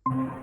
अच्छा,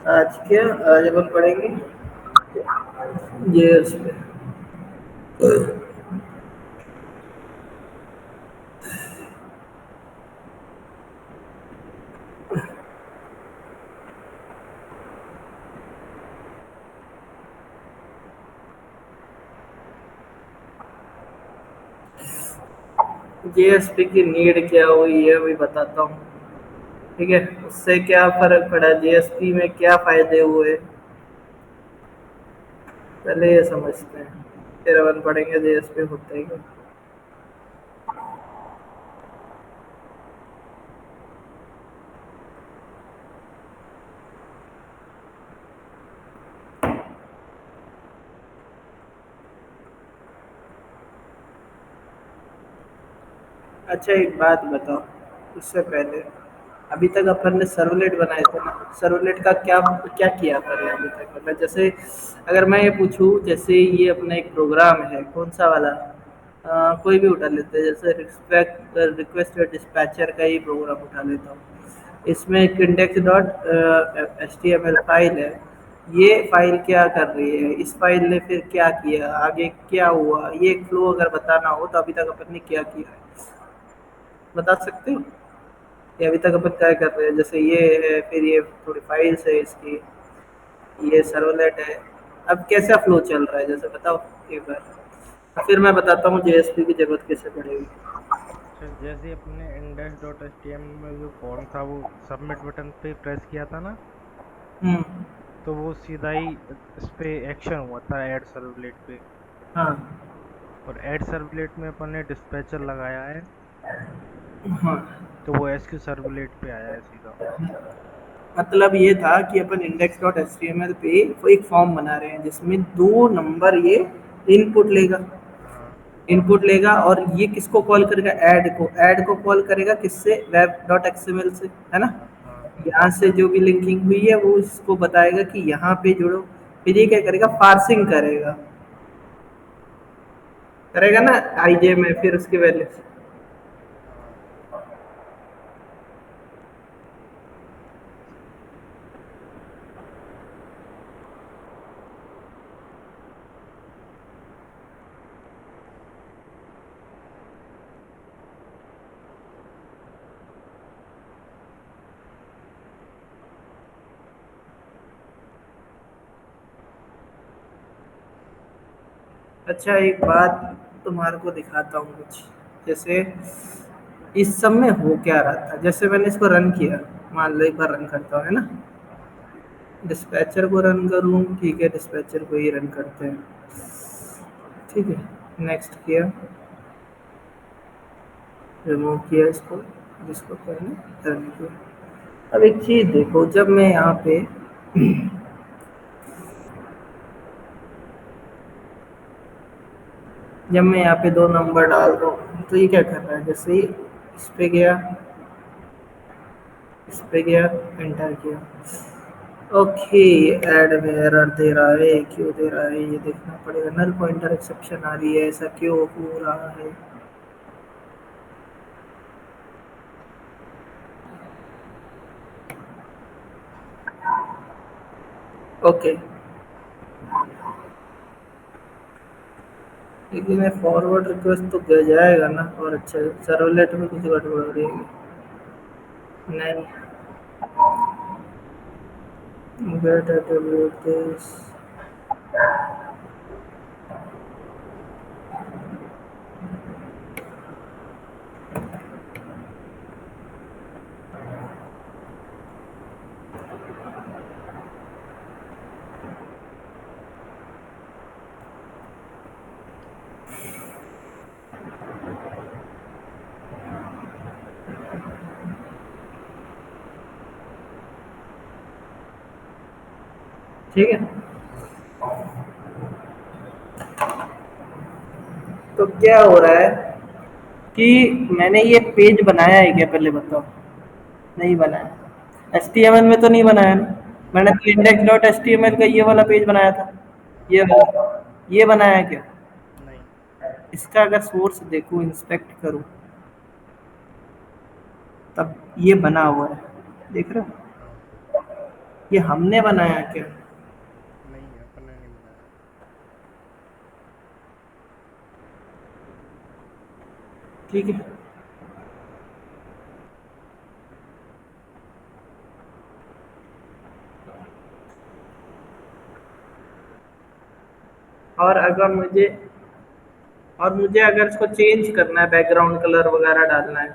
आज क्या? आज अपन पढ़ेंगे जेएस पे। जेएसपी की नीड क्या हुई है अभी बताता हूँ। ठीक है, उससे क्या फर्क पड़ा, जेएसपी में क्या फायदे हुए, पहले ये समझते हैं, फिर अपन पढ़ेंगे जेएसपी होता ही क्या। अच्छा, एक बात बताओ, उससे पहले अभी तक अपन ने सर्वलेट बनाए थे ना, सर्वलेट का क्या क्या किया था अभी तक, मतलब जैसे अगर मैं ये पूछूं, जैसे ये अपना एक प्रोग्राम है, कौन सा वाला, कोई भी उठा लेते हैं, जैसे रिक्वेस्ट रिक्वेस्ट डिस्पैचर का ही प्रोग्राम उठा लेता हूँ। इसमें एक index dot H T M L file है। ये फाइल क्या कर रही है, इस फाइल ने फिर क्या किया, आगे क्या हुआ, ये एक फ्लो अगर बताना हो तो अभी तक अपन ने क्या किया है, बता सकते हो? ये अभी तक अपन क्या कर रहे हैं, जैसे ये है, फिर ये थोड़ी फाइल्स है इसकी, ये सर्वलेट है, अब कैसा फ्लो चल रहा है, जैसे बताओ एक बार, फिर मैं बताता हूँ जेएसपी की जरूरत कैसे पड़ेगी। अच्छा, जैसे अपने index dot H T M में जो फॉर्म था वो सबमिट बटन पे प्रेस किया था ना, हम्म। तो वो सीधा ही इस पे एक्शन हुआ था ऐड सर्वलेट पे। हाँ। और ऐड सर्वलेट में अपन ने डिस्पैचर लगाया है, हाँ, तो वो एसक्यू सर्वलेट पे आया है सीधा। मतलब ये था कि अपन index dot H T M L पे वो एक फॉर्म बना रहे हैं जिसमें दो नंबर ये इनपुट लेगा, हाँ इनपुट लेगा, और ये किसको कॉल करेगा, ऐड को कॉल करेगा किससे, वेब डॉट एक्सएमएल से, है ना। हाँ हाँ यहाँ से जो भी लिंकिंग हुई है वो इसको बताएगा कि यहाँ पे जुड़ो, फिर ये क्या करेगा, पार्सिंग करेगा, करेगा ना, आईजे में फिर उसकी वैल्यू। हाँ। अच्छा, एक बात तुम्हारे को दिखाता हूँ कुछ, जैसे इस सब में हो क्या रहा था, जैसे मैंने इसको रन किया, मान लो एक बार रन करता हूँ, है ना, डिस्पैचर को रन करूँ, ठीक है, डिस्पैचर को ही रन करते हैं, ठीक है, नेक्स्ट किया, रिमूव किया इसको, जिसको पहले रन किया। अब एक चीज़ देखो, जब मैं यहाँ पे जब मैं यहाँ पे दो नंबर डाल रहा हूँ तो ये क्या कर रहा है, जैसे ही इस पे गया, इस पे गया, एंटर किया, ओके, ऐड में एरर दे रहा है, क्यों दे रहा है ये देखना पड़ेगा, नल पॉइंटर एक्सेप्शन आ रही है, ऐसा क्यों हो रहा है। ओके, लेकिन ये फॉरवर्ड रिक्वेस्ट तो गया जाएगा ना, और अच्छा सर्वलेट में कुछ गड़बड़ हो रही है। नहीं, गेट एट्रीब्यूट दिस। ठीक है, तो क्या हो रहा है कि मैंने ये पेज बनाया है क्या, पहले बताओ। नहीं बनाया। एच टी एम एल में तो नहीं बनाया ना। मैंने तो index dot H T M L का ये वाला पेज बनाया था। ये वाला, ये बनाया क्या। नहीं। इसका अगर सोर्स देखूं, इंस्पेक्ट करूं, तब ये बना हुआ है, देख रहे हो। हाँ। ये हमने बनाया क्या। नहीं, अपने नहीं बनाया। ठीक है, और अगर मुझे अगर इसको चेंज करना है, बैकग्राउंड कलर वगैरह डालना है,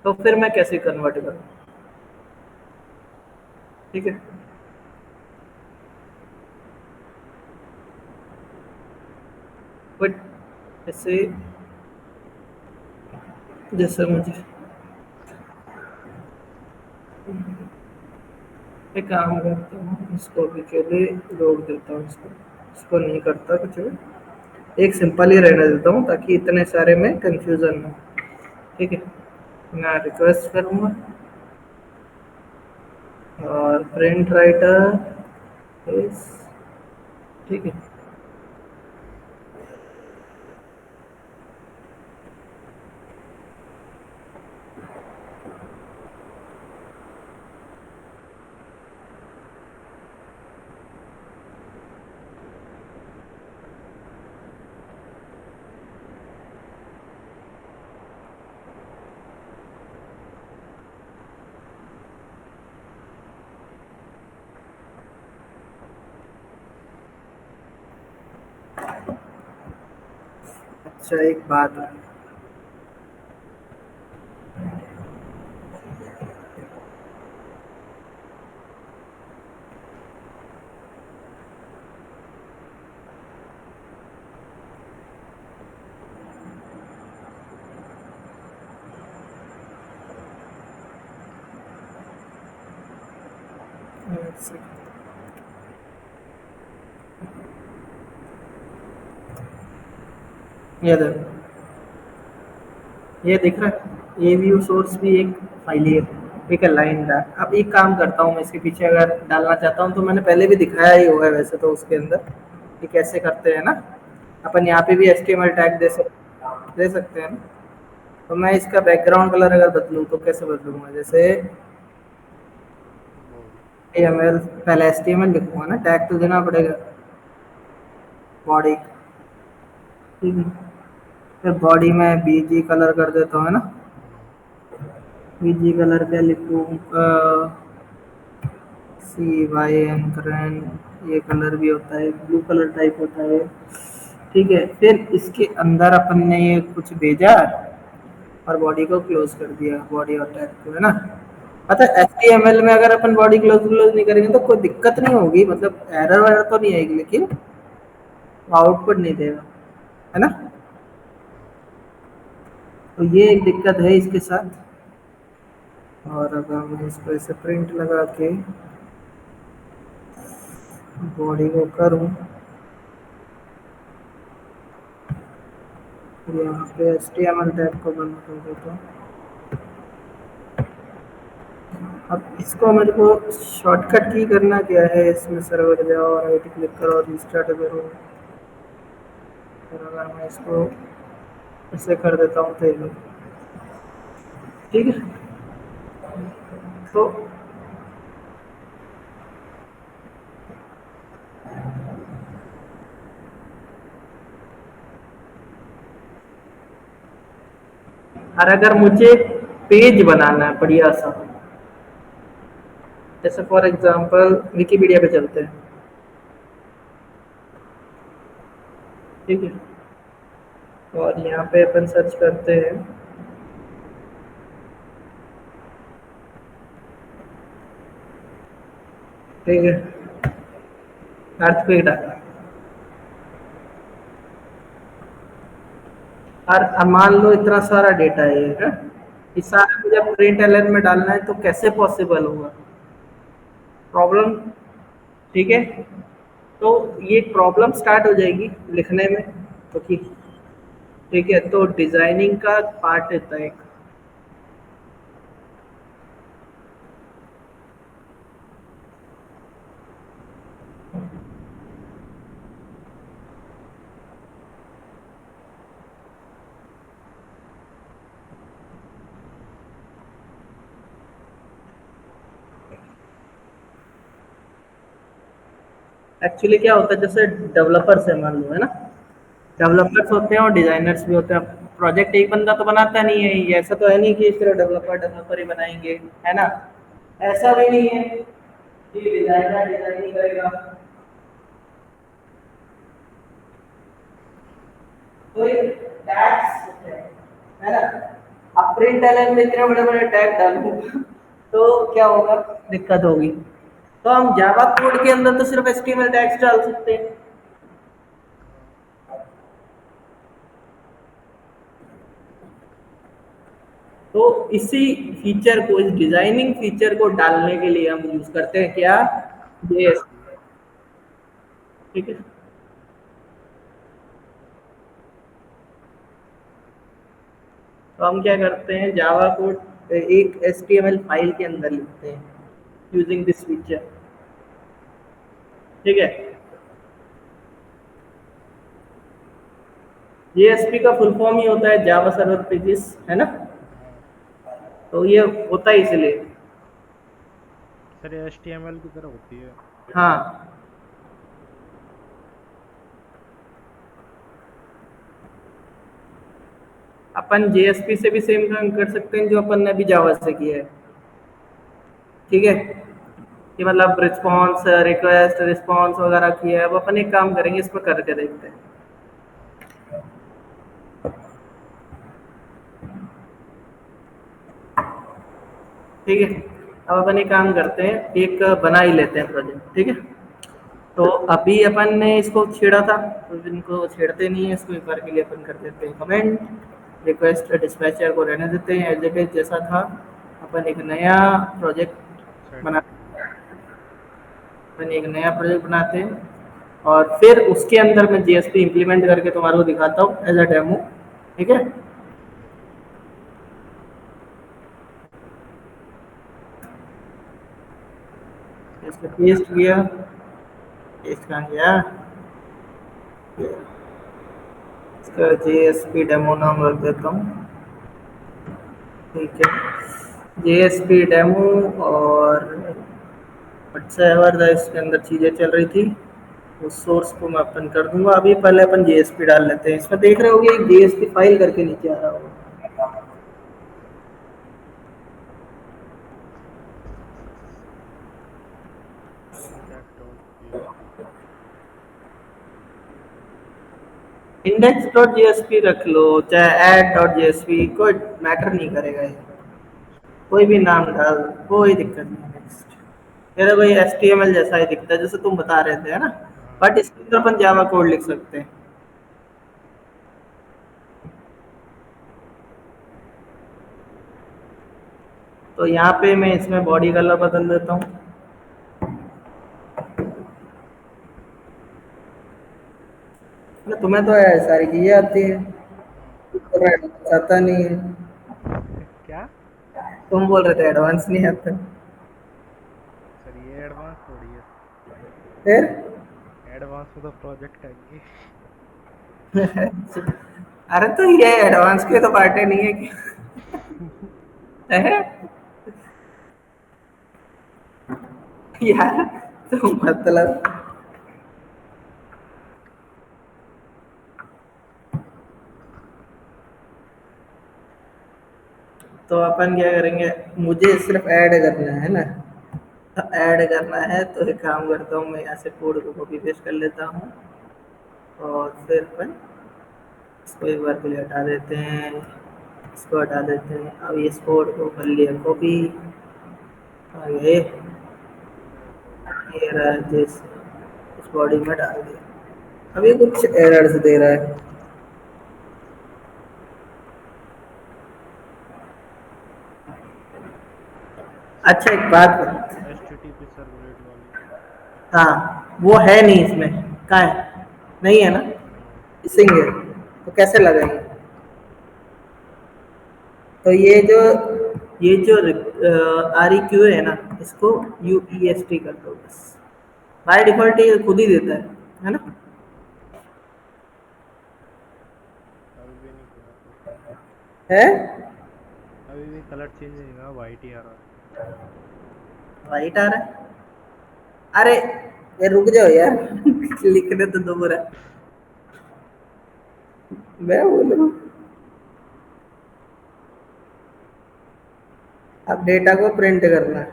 तो फिर मैं कैसे कन्वर्ट करूँ। ठीक है, बट ऐसे, जैसे मुझे एक काम करता हूँ, इसको भी के लिए रोक देता हूँ, इसको इसको नहीं करता कुछ भी। एक सिंपल ही रहने देता हूँ ताकि इतने सारे में कंफ्यूजन ना हो। ठीक है, मैं रिक्वेस्ट करूँगा, और प्रिंट राइटर इस, ठीक है। अच्छा एक बात है। एक सेकंड। ये देखो, ये दिख रहा है, ये व्यू सोर्स भी एक फाइल ही है। ठीक है, लाइन का। अब एक काम करता हूँ, मैं इसके पीछे अगर डालना चाहता हूँ, तो मैंने पहले भी दिखाया ही हुआ है वैसे तो उसके अंदर, कि कैसे करते हैं ना। अपन यहाँ पे भी HTML टैग दे सकते हैं ना। तो मैं इसका बैकग्राउंड कलर अगर बदलूँ तो कैसे बदलूंगा, जैसे बोल। HTML, पहले HTML लिखूंगा ना, टैग तो देना पड़ेगा, बॉडी। ठीक है, फिर बॉडी में बीजी कलर कर देता हूँ, है ना। हम्म। बीजी कलर क्या लिखूँ, CYN करंट, ये कलर भी होता है, ब्लू कलर टाइप होता है। ठीक है, फिर इसके अंदर अपन ने ये कुछ भेजा, और बॉडी को क्लोज कर दिया, बॉडी और टैग को, है ना। अच्छा, HTML में अगर अपन बॉडी क्लोज क्लोज नहीं करेंगे तो कोई दिक्कत नहीं होगी, मतलब एरर वैरर तो नहीं आएगी, लेकिन आउटपुट नहीं देगा, है ना। हाँ। तो ये एक दिक्कत है इसके साथ। और अगर मैं इसको ऐसे प्रिंट लगा के बॉडी को करूँ, यहाँ पे HTML टैग को बंद कर देता हूँ। अब इसको मेरे को शॉर्टकट की करना क्या है, इसमें सर्वर जाओ, राइट क्लिक करो, रिस्टार्ट करो। और अगर मैं इसको ऐसे कर देता हूँ तो ठीक है। तो और अगर मुझे पेज बनाना है बढ़िया सा, जैसे फॉर एग्जांपल विकिपीडिया पे चलते हैं, ठीक है, और यहाँ पे अपन सर्च करते हैं, ठीक है, अर्थक्वेक डाला, और अब मान लो इतना सारा डेटा है ये, इस सारा मुझे प्रिंट एलएन में डालना है तो कैसे पॉसिबल होगा, प्रॉब्लम, ठीक है, तो ये प्रॉब्लम स्टार्ट हो जाएगी लिखने में, तो ठीक है, तो डिजाइनिंग का पार्ट रहता है एक। एक्चुअली क्या होता है, जैसे डेवलपर्स है मान लो, है ना, डेवलपर्स होते हैं और डिजाइनर्स भी होते हैं। प्रोजेक्ट एक बंदा तो बनाता नहीं है, ये ऐसा तो है नहीं कि सिर्फ डेवलपर डेवलपर ही बनाएंगे, है ना, ऐसा भी नहीं है कि डिजाइनर डिजाइनिंग करेगा। तो ये टैग्स होते हैं, है ना, अब प्रिंट एलएन में इतने बड़े बड़े टैग डालूंगा तो क्या होगा, दिक्कत होगी। तो हम जावा कोड के अंदर तो सिर्फ एचटीएमएल टैग्स डाल सकते हैं। हाँ। तो इसी फीचर को, इस डिजाइनिंग फीचर को डालने के लिए हम यूज करते हैं क्या, जेएस, JSP। ठीक है। तो हम क्या करते हैं, जावा कोड एक एचटीएमएल फाइल के अंदर लिखते हैं यूजिंग दिस फीचर, ठीक है। जेएसपी का फुल फॉर्म ही होता है जावा सर्वर पेजेस, है ना, हाँ तो ये होता है इसलिए। सर, ये HTML की तरह होती है। हाँ, अपन जेएसपी से भी सेम काम कर सकते हैं जो अपन ने अभी जावा से किया है, ठीक है, कि मतलब रिस्पॉन्स रिक्वेस्ट रिस्पॉन्स वगैरह किया है। अब अपन एक काम करेंगे, इस पर करके देखते हैं, हाँ। ठीक है। अब अपन एक काम करते हैं, एक बना ही लेते हैं प्रोजेक्ट, ठीक है। तो अभी अपन ने इसको छेड़ा था, तो इनको छेड़ते नहीं है, इसको एक बार के लिए अपन कर देते हैं कमेंट, रिक्वेस्ट डिस्पैचर को रहने देते हैं एज इट इज जैसा था। अपन एक नया प्रोजेक्ट सेट बना, कर। अपन एक नया प्रोजेक्ट बनाते हैं, और फिर उसके अंदर मैं जीएसपी इंप्लीमेंट करके तुम्हारे को दिखाता हूँ एज अ डेमो, ठीक है। ठीक है। इसको पेस्ट किया, पेस्ट कहाँ गया, इसका जेएसपी डेमो नाम रख देता हूँ, ठीक है, जेएसपी डेमो। और अच्छा एवर इसके अंदर चीज़ें चल रही थी, उस सोर्स को मैं ओपन कर दूंगा। अभी पहले अपन जेएसपी डाल लेते हैं, इसमें देख रहे होगे एक जेएसपी फाइल करके नीचे आ रहा होगा, index.jsp। इंडेक्स डॉट जेएसपी रख लो, चाहे ऐड डॉट जेएसपी, कोई मैटर नहीं करेगा ये, अच्छा। कोई भी नाम डाल, कोई दिक्कत नहीं। नेक्स्ट, ये तो भाई एचटीएमएल जैसा ही दिखता है जैसे तुम बता रहे थे, है ना, हाँ। बट इसके अंदर अपन जावा कोड लिख सकते हैं। तो यहाँ पे मैं इसमें बॉडी कलर बदल देता हूँ, मतलब तुम्हें तो है सारी चीजें आती है, हाँ। तो एडवांस आता नहीं है, क्या? तुम बोल रहे थे एडवांस नहीं आता, सर, ये एडवांस थोड़ी है। फिर एडवांस में तो प्रोजेक्ट आएंगे। अरे तो ये एडवांस के तो पार्टे नहीं है कि है? यार, तो मतलब तो अपन क्या करेंगे, मुझे सिर्फ ऐड करना है ना। तो ऐड करना है तो एक काम करता हूँ, मैं यहाँ से कोड को कॉपी पेस्ट कर लेता हूँ और फिर अपन इसको एक बार के लिए हटा देते हैं, इसको हटा देते हैं। अब ये कोड को कर लिया कॉपी, और ये रहा जिस इस बॉडी में डाल दिया। अब ये कुछ एरर्स दे रहा है। अच्छा एक बात बता। HTTP सर्वलेट वाली। हाँ वो है नहीं इसमें, कहाँ है? नहीं है ना? नहीं है। मिसिंग है। तो कैसे लगाएंगे? तो ये जो आर ई क्यू है ना, इसको यू ई एस टी कर दो बस। बाय डिफॉल्ट ये खुद ही देता है ना? अभी भी नहीं किया तो। है? अभी भी कलर चेंज नहीं हुआ, वाइट ही आ रहा है। राइट आ रहा है। अरे ये रुक जाओ यार लिखने तो दो पूरा। मैं बोलूँ अब डेटा को प्रिंट करना है।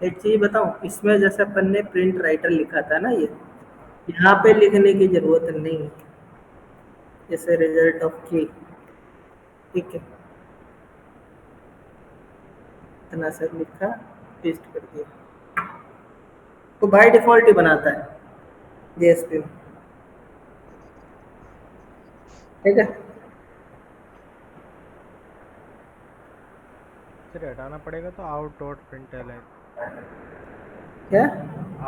एक चीज बताऊं, इसमें जैसे अपन ने प्रिंट राइटर लिखा था ना, ये यहाँ पे लिखने की जरूरत नहीं है। जैसे रिजल्ट ऑफ की, ठीक है, इतना सब लिखा, पेस्ट कर दिया, तो बाय डिफॉल्ट ही बनाता है जेएसपी में। ठीक है। फिर हटाना पड़ेगा तो out dot print L N. क्या?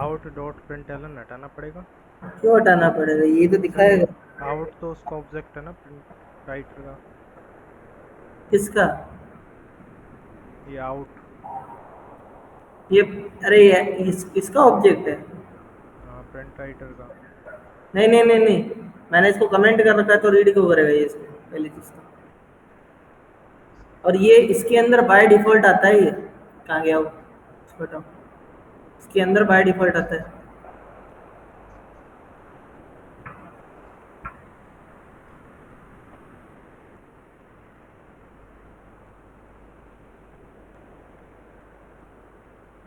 Out dot print L N हटाना पड़ेगा। क्यों हटाना पड़ेगा, ये तो सर ये दिखाएगा। आउट तो उसका ऑब्जेक्ट है ना, प्रिंट राइटर का। किसका? ये आउट। ये अरे ये इसका ऑब्जेक्ट है। हाँ, प्रिंट राइटर का। नहीं नहीं नहीं नहीं, मैंने इसको कमेंट कर रखा है, तो रीड क्यों करेगा ये इसको, पहली चीज तो। और ये इसके अंदर बाय डिफॉल्ट आता है, ये कहाँ गया वो, बताओ। इसके अंदर बाय डिफॉल्ट आता है।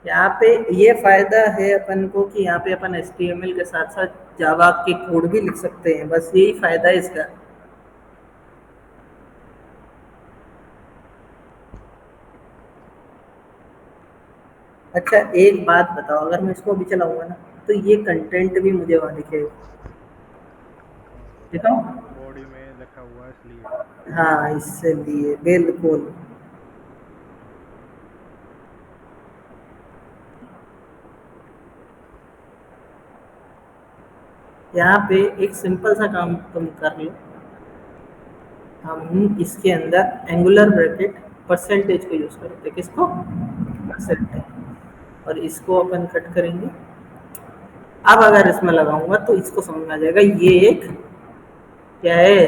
यहाँ पे ये फायदा है अपन को कि यहाँ पे अपन HTML के साथ साथ जावा के कोड भी लिख सकते हैं, बस यही फायदा है इसका। अच्छा एक बात बताओ, अगर मैं इसको अभी चलाऊंगा ना, तो ये कंटेंट भी मुझे वहां दिखेगा। दिखाऊं? बॉडी में लिखा हुआ है इसलिए। हाँ इससे लिए बिल्कुल। यहाँ पे एक सिंपल सा काम तुम कर लो, हम इसके अंदर एंगुलर ब्रैकेट परसेंटेज को यूज करते हैं। किसको? परसेंटेज। और इसको अपन कट करेंगे। अब अगर इसमें लगाऊंगा तो इसको समझ में आ जाएगा, ये एक क्या है,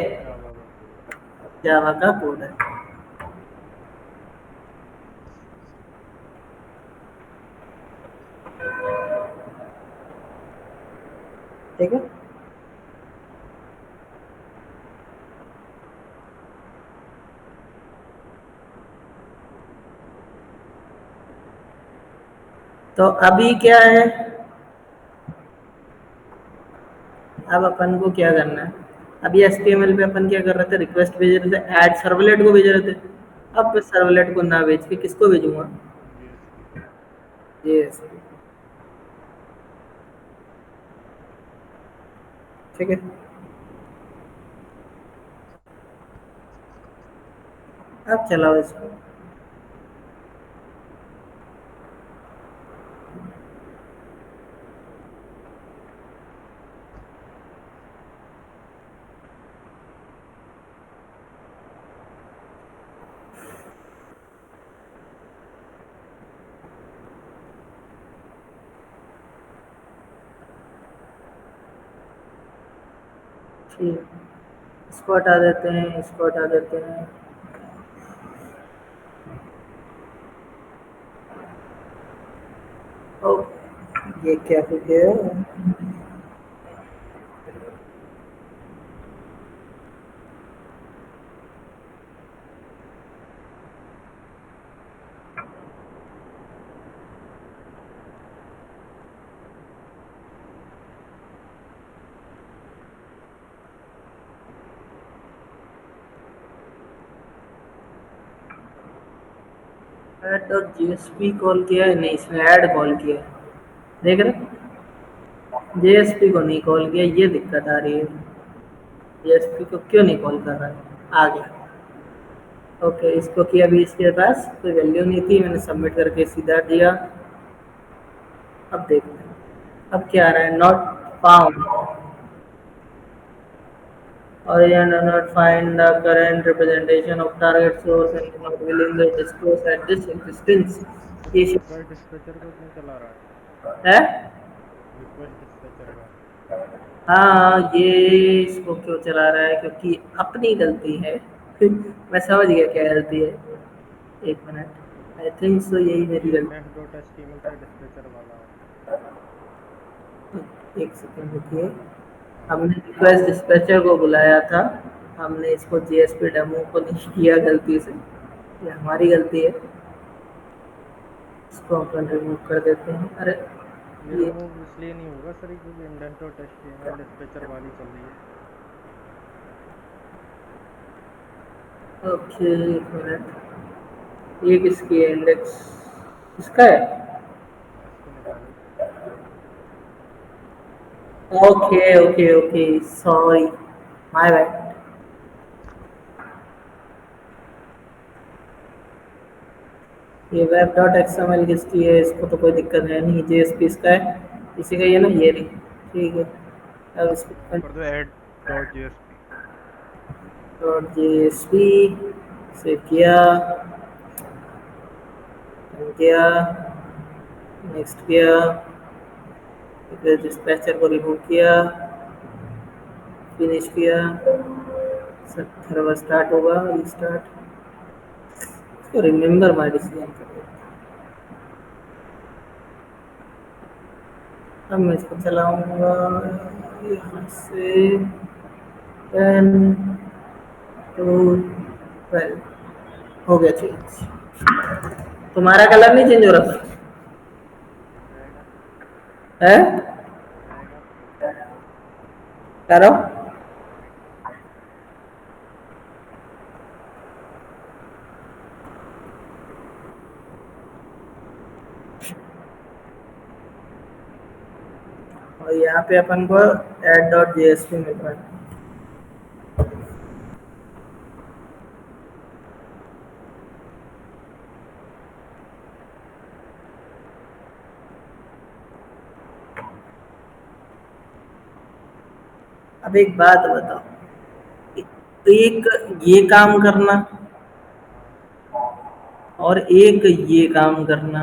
जावा का कोड है। जावा का कोड है। ठीक है। तो अभी क्या है, अब अपन को क्या करना है। अभी HTML पे अपन क्या कर रहे थे, रिक्वेस्ट भेज रहे थे, ऐड सर्वलेट को भेज रहे थे। अब मैं सर्वलेट को ना भेज के किसको भेजूंगा? जेएसपी। ये, ठीक है। अब चलाओ इसको। ठीक, इसको हटा देते हैं, इसको हटा देते हैं। ओ, ये क्या हो गया? ऐड डॉट जेएसपी कॉल किया है, नहीं इसने ऐड कॉल किया है। देख रहे, जेएसपी को नहीं कॉल किया, ये दिक्कत आ रही है। जेएसपी को क्यों नहीं कॉल कर रहा है, आ गया। ओके, इसको किया, अभी इसके पास कोई वैल्यू नहीं थी, मैंने सबमिट करके सीधा दिया। अब देखते हैं अब क्या आ रहा है, not found, or you do not find the current representation of target source and is not willing to disclose at this instance। तो ये रिक्वेस्ट डिस्पैचर को क्यों चला रहा है? है। रिक्वेस्ट डिस्पैचर का। हाँ, ये इसको क्यों चला रहा है, क्योंकि अपनी गलती है। मैं समझ गया क्या गलती है। एक मिनट, आई थिंक सो यही मेरी ये गलती। इंडेक्स डॉट एचटीएमएल का डिस्पैचर वाला है। एक सेकंड रुकिए। हाँ। हमने रिक्वेस्ट डिस्पैचर को बुलाया था, हमने इसको जेएसपी डेमो को नहीं किया गलती से, ये हमारी गलती है। इसको अपन रिमूव कर देते हैं। अरे ये ये, रिमूव इसलिए नहीं होगा सर क्योंकि इंडेक्स डॉट एचटीएमएल डिस्पैचर वाली चल रही है। ओके एक मिनट, ये किसकी है इंडेक्स, इसका है। हाँ, इसको निकालो। Okay okay okay, sorry, my bad. ये वेब डॉट एक्सएमएल किसकी है, इसको तो कोई दिक्कत है नहीं, जेएसपी इसका है, इसी का ये ना, ये नहीं। ठीक है, अब वो इसको कर दो add dot JSP. Dot JSP से किया, किया, नेक्स्ट किया, फिर डिस्पैचर को रिमूव किया, फिनिश किया, सर्वर स्टार्ट होगा, रिस्टार्ट, रिमेंबर माय डिसीजन। अब मैं इसको चलाऊंगा यहाँ से, 10 to 12 हो गया चेंज। तुम्हारा कलर नहीं चेंज हो रहा हो जाएगा। है, हो जाएगा। करो। और यहाँ पे अपन को एड डॉट जेएसपी मिल रहा है। अब एक बात बताओ, एक ये काम करना हाँ। और एक ये काम करना,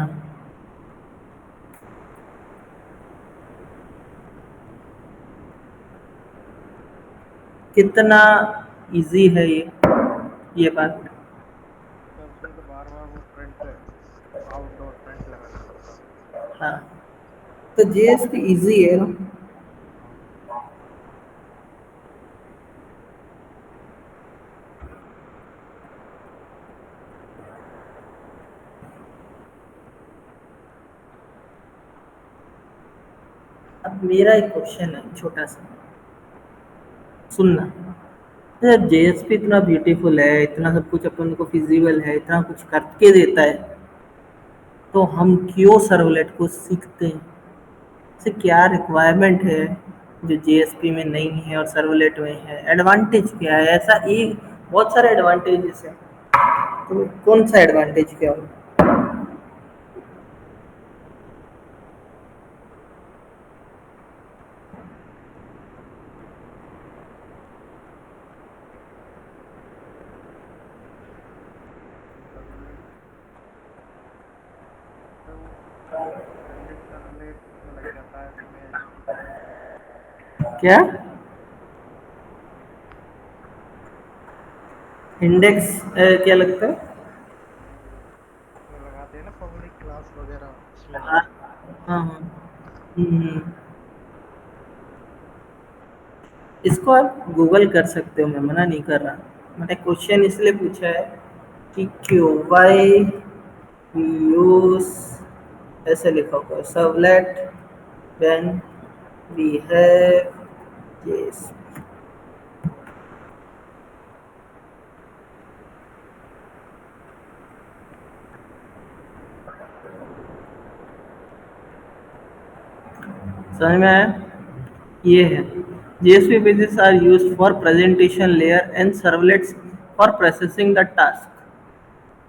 कितना इजी है ये बात। तो उसमें तो बार बार वो प्रिंट आउट डॉट प्रिंट लगाना पड़ता। हाँ, तो जेएसपी इजी है ना। हाँ। अब मेरा एक क्वेश्चन है छोटा सा, सुनना। जेएसपी इतना ब्यूटीफुल है, इतना सब कुछ अपन को फिजिबल है, इतना कुछ करके देता है, तो हम क्यों सर्वलेट को सीखते हैं, से क्या रिक्वायरमेंट है जो जेएसपी में नहीं है और सर्वलेट में है, एडवांटेज क्या है, ऐसा एक बहुत सारे एडवांटेजेस है, तो कौन सा एडवांटेज क्या हो। सर्वलेट तो इंडेक्स सर्वलेट में लग जाता है तो मैं एचटीटीपी। क्या इंडेक्स क्या लगता है। वो उसमें लगाते हैं ना पब्लिक क्लास वगैरह उसमें हाँ लगता है। हाँ हाँ। हम्म, इसको आप गूगल कर सकते हो, मैं मना नहीं कर रहा। मैंने क्वेश्चन इसलिए पूछा है कि क्यों, वाई यूज, ऐसे लिखा होगा servlet when we have yes. समझ में आया? ये है JSP pages are used for presentation layer and servlets for processing the task.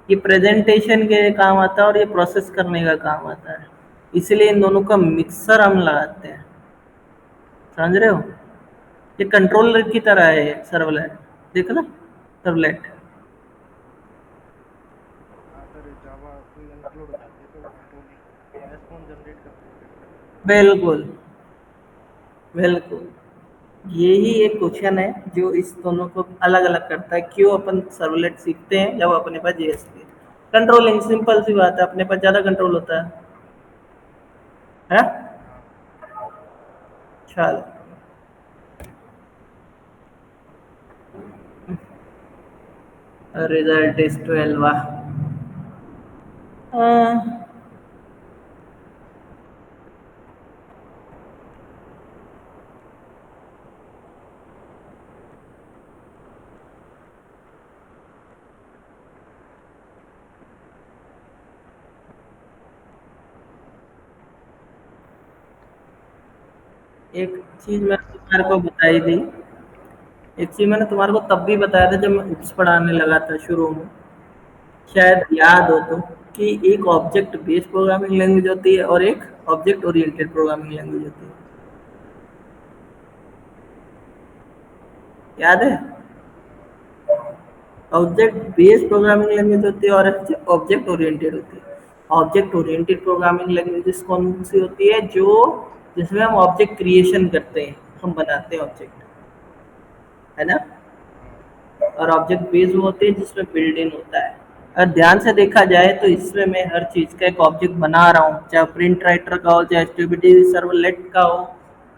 ये प्रेजेंटेशन के काम आता है और ये प्रोसेस करने का काम आता है, इसलिए इन दोनों का मिक्सर हम लगाते हैं। समझ रहे हो? ये कंट्रोलर की तरह है सर्वलेट, देख ना, सर्वलेट। हाँ सर, जावा कोई इंक्लूड हो जाती है तो वो कंट्रोलिंग रेस्पॉन्स जनरेट करती है फिर। बिल्कुल, बिल्कुल। यही एक क्वेश्चन है जो इस दोनों को अलग अलग करता है, क्यों अपन सर्वलेट सीखते हैं जब अपने पास जेएसपी है। कंट्रोलिंग सिंपल सी बात है, अपने पास ज्यादा कंट्रोल होता है। हाँ। चलो, रिजल्ट इज 12। एक चीज मैंने तुम्हारे को बताई थी, एक चीज मैंने तुम्हारे को तब भी बताया था जब मैं उप्स पढ़ाने लगा था शुरू में, शायद याद हो तो, कि एक ऑब्जेक्ट बेस्ड प्रोग्रामिंग लैंग्वेज होती है और एक ऑब्जेक्ट ओरिएंटेड प्रोग्रामिंग लैंग्वेज होती है। याद है? ऑब्जेक्ट बेस्ड प्रोग्रामिंग लैंग्वेज होती है और ऑब्जेक्ट ओरिएंटेड होती है। ऑब्जेक्ट ओरिएंटेड प्रोग्रामिंग लैंग्वेज कौन सी होती है? जो जिसमें हम ऑब्जेक्ट क्रिएशन करते हैं, हम बनाते हैं ऑब्जेक्ट, है ना? हाँ। और ऑब्जेक्ट बेस्ड होते हैं जिसमें बिल्ड इन होता है। अगर ध्यान से देखा जाए तो इसमें मैं हर चीज का एक ऑब्जेक्ट बना रहा हूँ, चाहे प्रिंट राइटर का हो, चाहे एचटीटीपी सर्वलेट का हो,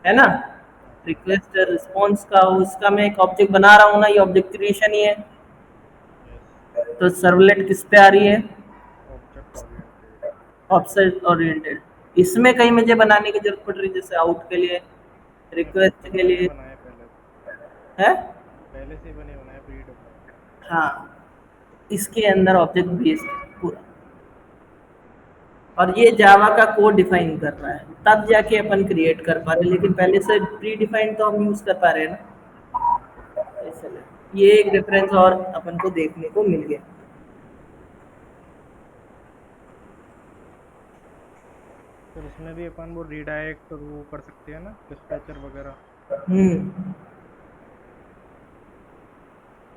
है ना, हाँ सर। रिक्वेस्ट रिस्पॉन्स का हो, इसका मैं एक ऑब्जेक्ट बना रहा हूँ ना, ये ऑब्जेक्ट क्रिएशन ही है। यस। तो सर्वलेट किस पे आ रही है? Object oriented. Object oriented. इसमें कहीं मुझे बनाने की जरूरत पड़ रही है, जैसे आउट के लिए, नहीं सर, रिक्वेस्ट के बने लिए, बनाए पहले से। है। पहले से बने बनाए प्री डिफाइन। हाँ, इसके अंदर ऑब्जेक्ट बेस्ड पूरा, और ये जावा का कोड डिफाइन कर रहा है, तब जाके अपन क्रिएट कर पा रहे हैं, लेकिन पहले से प्री डिफाइंड तो हम यूज कर पा रहे हैं ना। इसलिए ये एक डिफरेंस और अपन को देखने को मिल गया। सर इसमें भी अपन वो रीडायरेक्ट और वो कर सकते हैं ना, डिस्पैचर वगैरह। हम्म।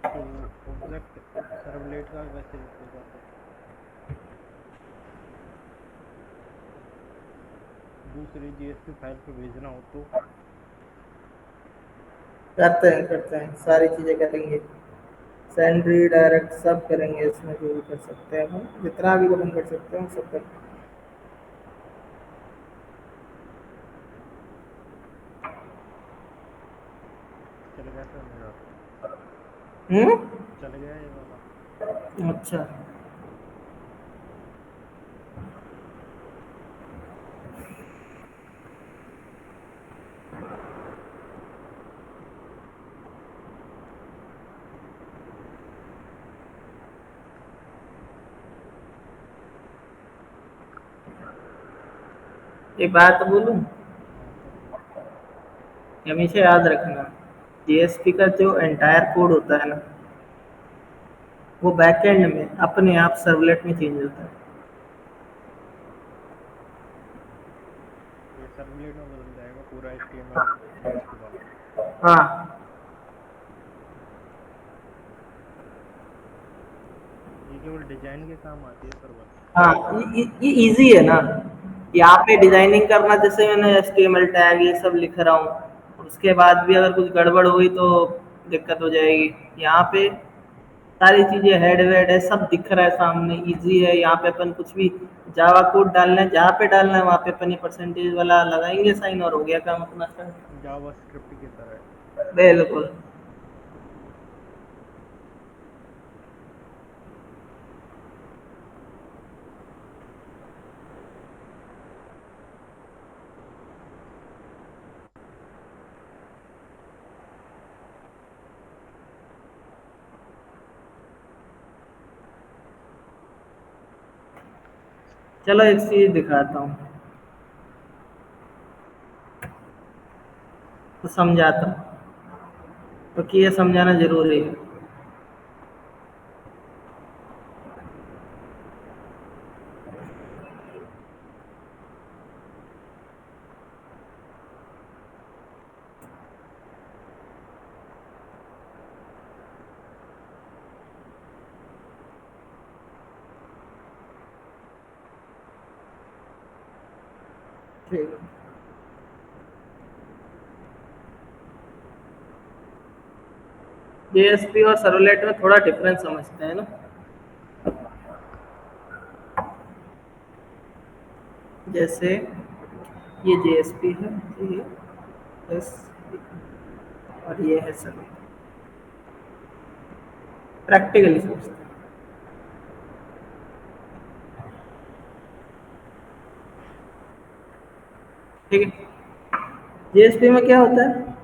तो ऑब्जेक्ट सर्वलेट का वैसे होगा फिर। दूसरी जीएसपी फाइल पे भेजना हो तो। करते हैं, सारी चीजें करेंगे, सेंड डायरेक्ट सब करेंगे, इसमें जो भी कर सकते हैं हम, जितना भी अपन कर सकते हैं सब करेंगे। चल गया सर मेरा तो। हम्म। चल गया ये वाला। अच्छा। एक बात बोलूं, हाँ सर। हमेशा याद रखना, जेएसपी का जो एंटायर कोड होता है ना, वो बैकएंड में अपने आप सर्वलेट में चेंज होता है। ये सर्वलेट में बदल जाएगा पूरा एचटीएमएल सीएस के बाद। हाँ, ये केवल डिजाइन के काम आती है सर बस। हाँ, ये इजी है ना। यहाँ पे डिजाइनिंग करना, जैसे मैंने एचटीएमएल टैग ये सब लिख रहा हूँ, उसके बाद भी अगर कुछ गड़बड़ हुई तो दिक्कत हो जाएगी। यहाँ पे सारी चीजें हेड वेड है, सब दिख रहा है सामने, इजी है। यहाँ पे अपन कुछ भी जावा कोड डालना है, जहाँ पे डालना है वहाँ पे अपन ये परसेंटेज वाला लगाएंगे साइन, और हो गया काम अपना स्टार्ट। जावा स्क्रिप्ट की तरह है। बिल्कुल। चलो एक चीज दिखाता हूँ। तो समझाता, क्योंकि ये समझाना जरूरी है। ठीक है। जेएसपी और सर्वलेट में थोड़ा डिफरेंस समझते हैं ना। जैसे ये जेएसपी है, ये एस, और ये है सर्वलेट। प्रैक्टिकली सोचते हैं। ठीक है। जेएसपी में क्या होता है?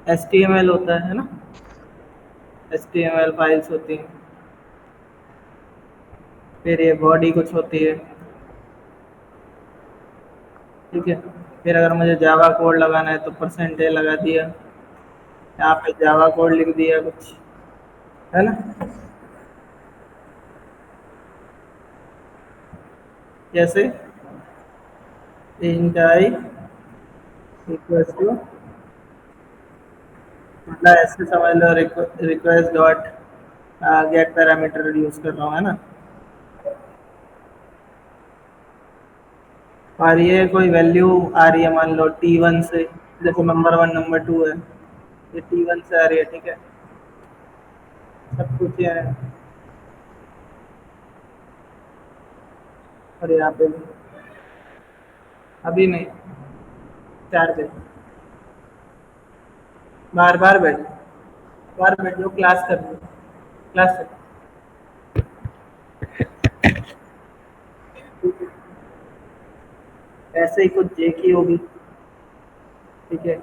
एचटीएमएल होता है ना। एचटीएमएल फाइल्स होती हैं। फिर ये बॉडी कुछ होती है। ठीक है। फिर अगर मुझे जावा कोड लगाना है तो परसेंट ए लगा दिया, यहाँ पे जावा कोड लिख दिया कुछ, है ना। जैसे इंट आई इक्वल्स टू, मतलब ऐसे समझ लो request dot get parameter use कर रहा हूँ, है ना। और ये कोई वैल्यू आ रही है, मान लो T1 से, जैसे नंबर वन नंबर टू है, ये T1 से आ रही है, ठीक है। सब कुछ ये है। और यहाँ पे भी अभी नहीं, 4 दिन, बार बार बैठ, बार बैठ जो क्लास कर लो, क्लास कर। ऐसे ही कुछ जे की होगी, ठीक है।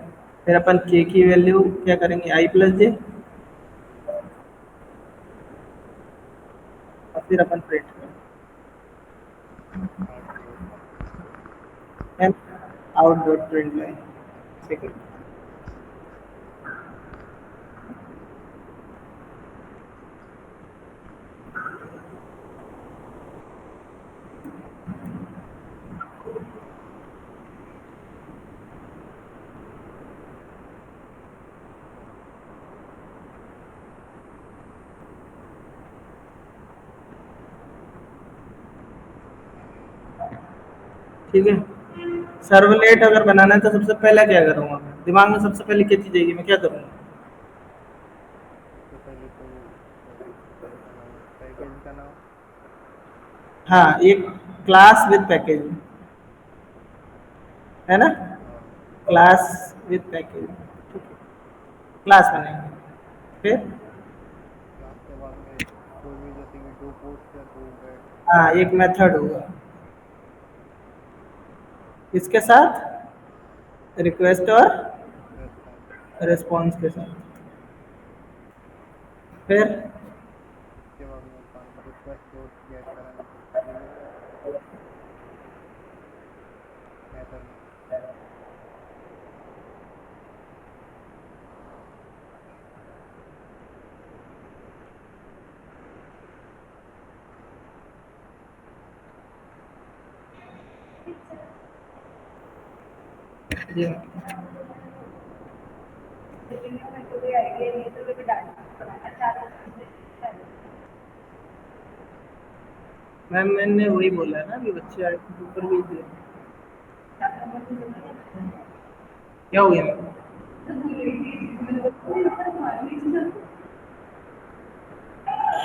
फिर अपन के की वैल्यू क्या करेंगे, आई प्लस जे, और फिर अपन प्रिंट आउटपुट। करें आउट डॉट प्रिंट लाइन, ठीक है। ठीक है। सर्वलेट अगर बनाना है तो सबसे पहले क्या करूँगा मैं, दिमाग में सबसे पहले क्या चीज़ आएगी, मैं क्या करूँगा? सबसे पहले तो उसका नाम, पैकेज का नाम। हाँ, एक क्लास विद पैकेज, है ना। हाँ। क्लास विद पैकेज, ठीक है। क्लास बनाएंगे, फिर क्लास के बाद में कोई भी, जैसे कि डू पोस्ट या डू गेट। हाँ एक मेथड होगा इसके साथ, रिक्वेस्ट और रेस्पॉन्स। रिस्पॉन्स के साथ। फिर उसके बाद में अपन रिक्वेस्ट डॉट गेट पैरामीटर लिखेंगे मेथड में। जी मैम, मैंने वही बोला है ना, अभी बच्चे आए थे ऊपर भी दिए। क्या हो गया मैम?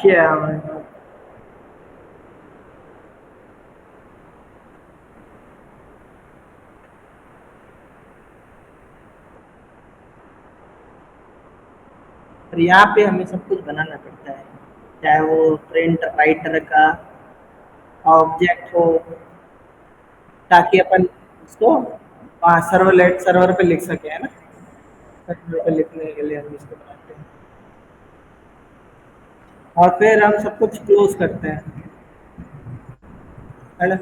क्या मैम? और यहाँ पे हमें सब कुछ बनाना पड़ता है, चाहे वो प्रिंट राइटर का ऑब्जेक्ट हो, ताकि अपन उसको वहाँ सर्वलेट सर्वर पे लिख सके, है ना। हाँ। सर्वर पे लिखने के लिए हम इसको बनाते हैं। और फिर हम सब कुछ क्लोज करते हैं, है ना।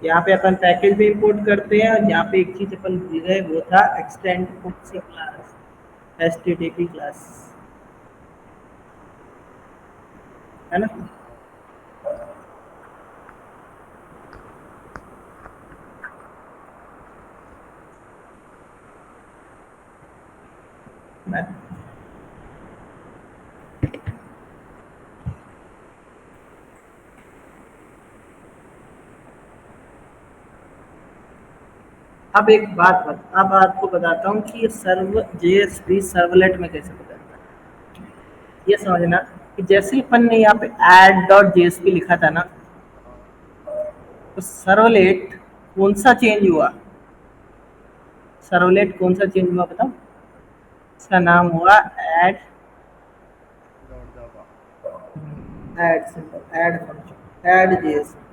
यहाँ पे अपन पैकेज भी इंपोर्ट करते हैं, और यहाँ पे एक चीज अपन भूल गए, वो था एक्सटेंड कौन सी क्लास, HTTP क्लास, है ना। मैं अब आपको बताता हूँ कि ये सर्व JSP सर्वलेट में कैसे बदलता है। ये समझना कि जैसे ही अपन ने यहाँ पे add.jsp लिखा था ना, हाँ। तो सर्वलेट कौन सा चेंज हुआ, सर्वलेट कौन सा चेंज हुआ बताओ। इसका नाम हुआ ऐड, डॉट जावा। Add simple add function, add JSP।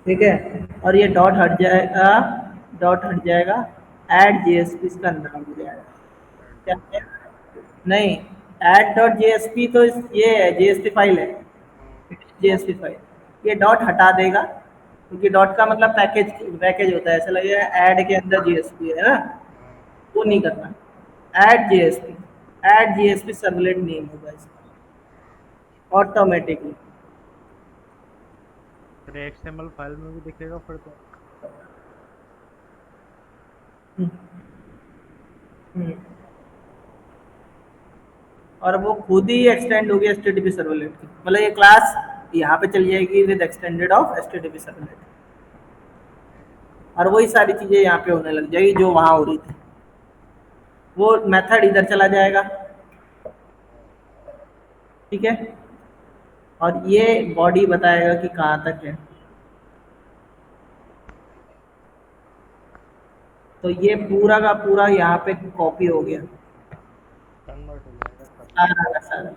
ठीक है, और ये डॉट हट जाएगा, ऐड JSP इसका नाम हो जाएगा। ऐड क्या डॉट है? जेएसपी। नहीं, ऐड.जेएसपी तो ये है, जेएसपी फाइल है, हाँ। JSP file. ये डॉट हटा देगा, क्योंकि डॉट का मतलब पैकेज पैकेज होता है, ऐसा लगेगा ऐड के अंदर जेएसपी है ना। हाँ। वो नहीं करना, ऐड जेएसपी सर्वलेट नेम होगा इसका ऑटोमेटिकली। फिर एक्सएमएल फाइल में भी दिखेगा फिर तो। और वो खुद ही एक्सटेंड होगी HTTP सर्वलेट की, मतलब ये क्लास यहाँ पे चली जाएगी with extended of HTTP servlet, और वही सारी चीजें यहाँ पे होने लग जाएगी जो वहां हो रही थी। वो मेथड इधर चला जाएगा, ठीक है, और ये बॉडी बताएगा कि कहाँ तक है। तो ये पूरा का पूरा यहाँ पे कॉपी हो गया, कन्वर्ट हो जाएगा सब। सारा का सारा।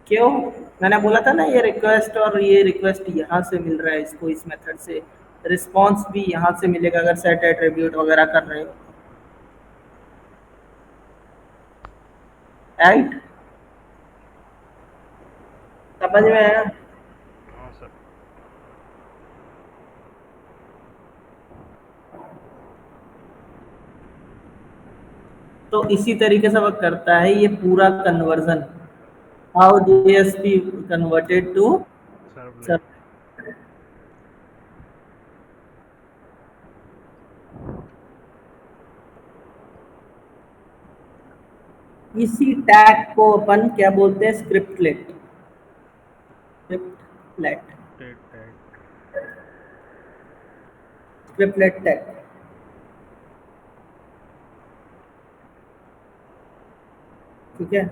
क्यों, मैंने बोला था ना, ये रिक्वेस्ट और ये रिक्वेस्ट यहाँ से मिल रहा है इसको, इस मेथड से रिस्पॉन्स भी यहाँ से मिलेगा अगर सेट एट्रीब्यूट वगैरह कर रहे हो, राइट। समझ में आया। हाँ सर। तो इसी तरीके से वह करता है ये पूरा conversion, how JSP converted to servlet. इसी टैग को अपन क्या बोलते हैं, स्क्रिप्टलेट टेट टैग। Scriptlet tag. ठीक है,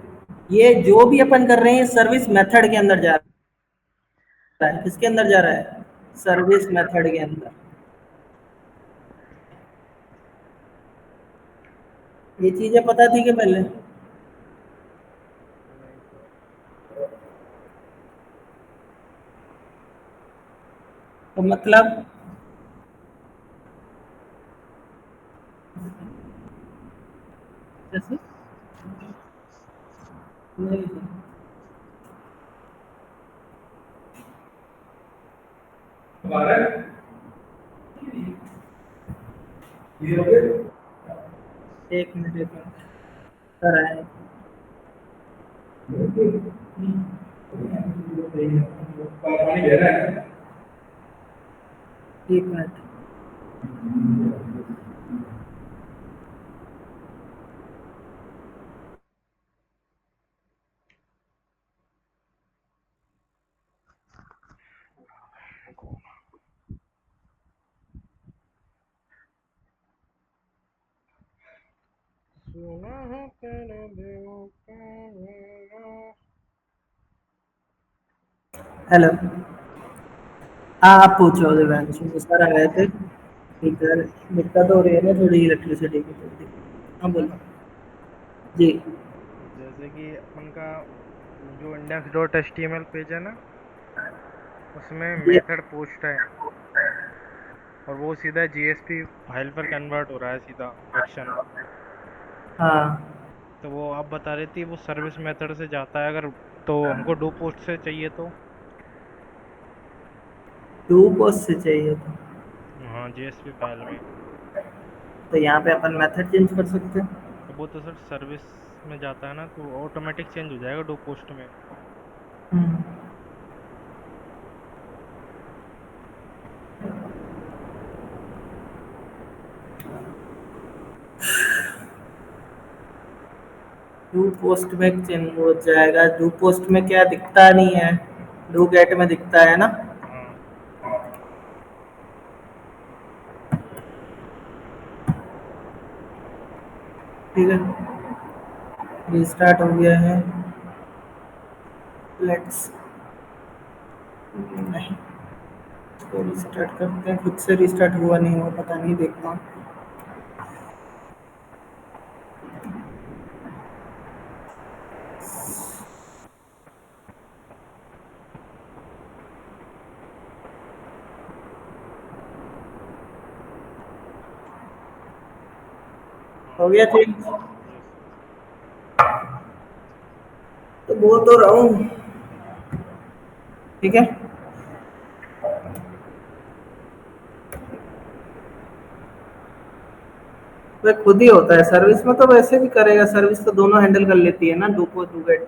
ये जो भी अपन कर रहे हैं सर्विस मेथड के अंदर जा रहा है, किसके अंदर जा रहा है, सर्विस मेथड के अंदर। ये चीजें पता थी कि पहले, नहीं सर। तो मतलब जैसे नहीं, एक मिनट कर आए, एक मिनट। सुना है तेरे दिल का मेरा। हेलो, हाँ आप पूछो दिव्यांशु, सर आ गए थे इधर, दिक्कत हो रही है ना थोड़ी इलेक्ट्रिसिटी की थोड़ी। हाँ है बोलो। ना। जी। जैसे कि अपन का जो index dot H T M L page है ना, उसमें जी। मेथड पोस्ट है, और वो सीधा जीएसपी फाइल पर कन्वर्ट हो रहा है सीधा एक्शन। हाँ तो वो आप बता रही थी वो सर्विस मेथड से जाता है अगर, तो हमको डू पोस्ट से चाहिए तो। टू पोस्ट से चाहिए हाँ जेएसपी फाइल में। तो यहाँ पे अपन मेथड चेंज कर सकते हैं। तो वो तो सर सर्विस में जाता है ना, तो ऑटोमेटिक चेंज हो जाएगा डू पोस्ट में। हम्म। डू पोस्ट में चेंज हो जाएगा। डू पोस्ट में क्या दिखता नहीं है, डू गेट में दिखता है ना। हाँ। ठीक है, रिस्टार्ट हो गया है। लेट्स, नहीं, इसको रिस्टार्ट करते हैं। खुद से रिस्टार्ट हुआ नहीं हुआ पता नहीं, देखता हूँ। हाँ हो हो गया गया। चेंज। यस। तो बोल तो रहा हूँ। ठीक है, वह खुद ही होता है सर्विस में, तो वैसे भी करेगा। सर्विस तो दोनों हैंडल कर लेती है ना, do post do get.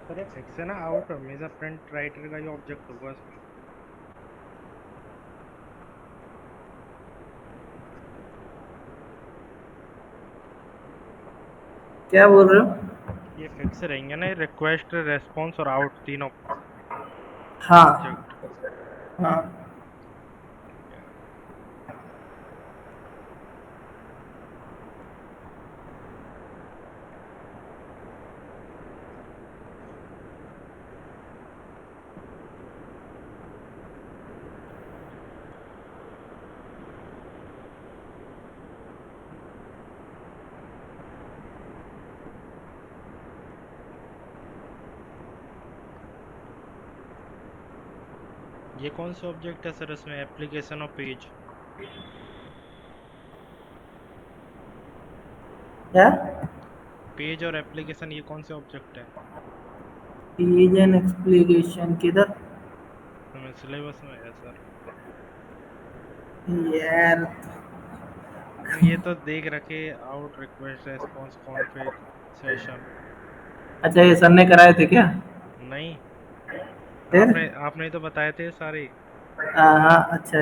Sir ये फिक्स है ना, आउट हमेशा फ्रंट राइटर का ही ऑब्जेक्ट होगा इसमें। क्या बोल रहे हो? ये फिक्स रहेंगे ना, ये रिक्वेस्ट रेस्पॉन्स और आउट तीनों हाँ। ऑब्जेक्ट। हाँ, ठीक है। ये कौन से ऑब्जेक्ट है सर इसमें, एप्लीकेशन और पेज? क्या? पेज और एप्लीकेशन ये कौन से ऑब्जेक्ट है? रीजन एक्सप्लिकेशन किधर? हमें सिलेबस में है सर। यार, ये तो देख रखे, out request response config session. अच्छा ये सर ने कराए थे क्या? नहीं, फिर? आपने आपने ही तो बताए थे सारे। हाँ हाँ, अच्छा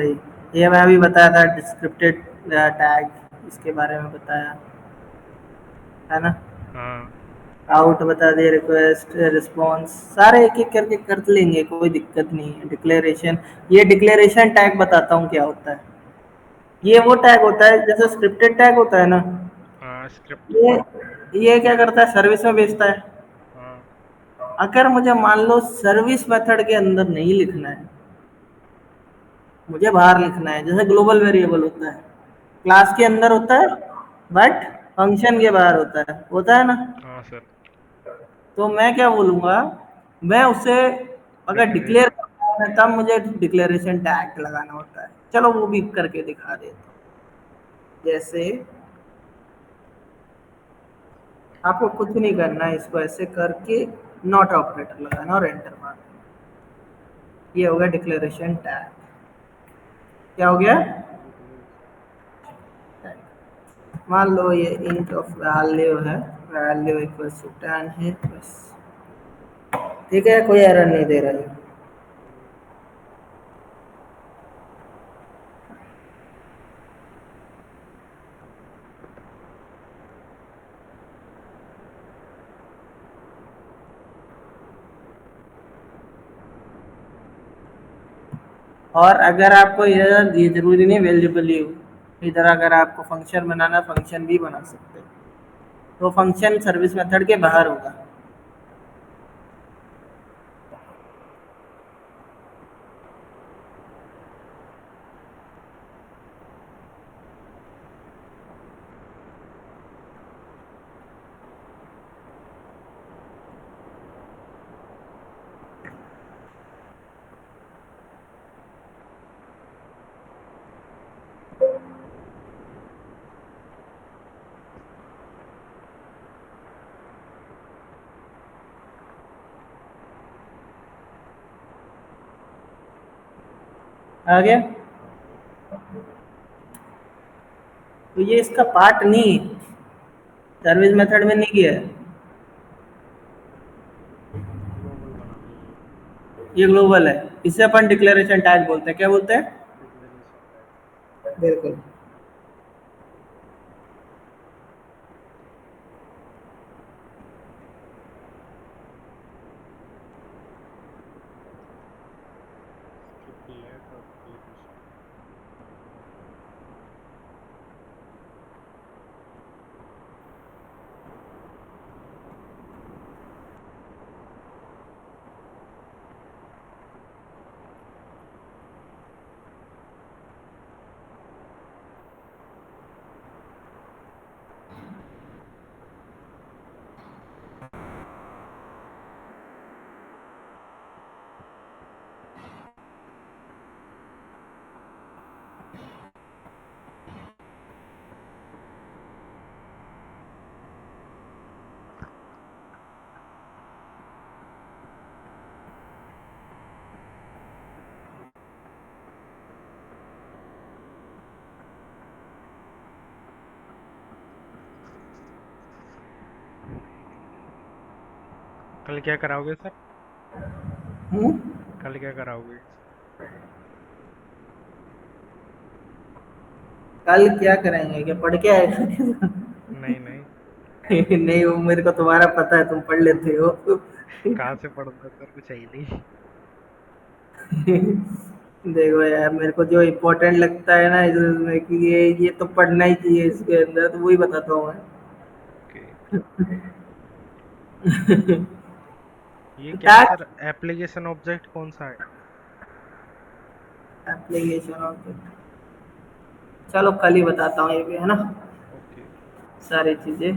ये मैं अभी बताया था, डिस्क्रिप्टेड टैग, इसके बारे में बताया है ना। हाँ। आउट बता दिए, रिक्वेस्ट रिस्पॉन्स सारे एक एक करके कर लेंगे, कोई दिक्कत नहीं है। डिक्लेरेशन, ये डिक्लेरेशन टैग बताता हूँ क्या होता है। ये वो टैग होता है जैसे स्क्रिप्टेड टैग होता है ना। हाँ स्क्रिप्ट। ये ये क्या करता है, सर्विस में भेजता है। हाँ। अगर मुझे मान लो सर्विस मेथड के अंदर नहीं लिखना है, मुझे बाहर लिखना है, जैसे ग्लोबल वेरिएबल होता है, क्लास के अंदर होता है बट फंक्शन के बाहर होता है ना। हाँ सर। तो मैं क्या बोलूंगा, मैं उसे अगर डिक्लेरेशन। डिक्लेयर करना है तब मुझे डिक्लेरेशन टैग लगाना होता है। चलो वो भी करके दिखा देता हूँ। जैसे आपको कुछ नहीं करना है, इसको ऐसे करके नॉट ऑपरेटर लगाना और एंटर मारना। ये हो गया डिक्लेरेशन टैग। क्या हो गया? मान लो ये इंट ऑफ वैल्यू है, वैल्यू इक्वल्स टू 10 है बस। ठीक है, कोई एरर नहीं दे रहा है। और अगर आपको ये जरूरी नहीं वेरिएबल ही हो, इधर अगर आपको फंक्शन बनाना, फंक्शन भी बना सकते हो। तो फंक्शन सर्विस मेथड के बाहर होगा। आ गया। हाँ। तो ये इसका पार्ट नहीं, सर्विस मेथड में नहीं गया है। ग्लोबल बना दिया ये। ये ग्लोबल है। इसे अपन डिक्लेरेशन टैग बोलते हैं, क्या बोलते हैं? Declaration tag. बिल्कुल। स्किप लेट और एप्लीकेशन। कल क्या कराओगे सर? हम्म। कल क्या कराओगे? कल क्या कराएंगे, क्या पढ़ के आएगा? नहीं नहीं। नहीं, वो मेरे को तुम्हारा पता है, तुम पढ़ लेते हो। कहाँ से पढ़ूंगा सर, कुछ है ही नहीं। देखो यार, मेरे को जो इम्पोर्टेंट लगता है ना इसमें कि ये तो पढ़ना ही चाहिए इसके अंदर, तो वही बताता हूँ ओके। मैं। ये क्या है टैग सर? एप्लीकेशन ऑब्जेक्ट कौन सा है? एप्लीकेशन ऑब्जेक्ट, चलो कल ही बताता हूँ ये भी, है ना, ओके। सारी चीजें।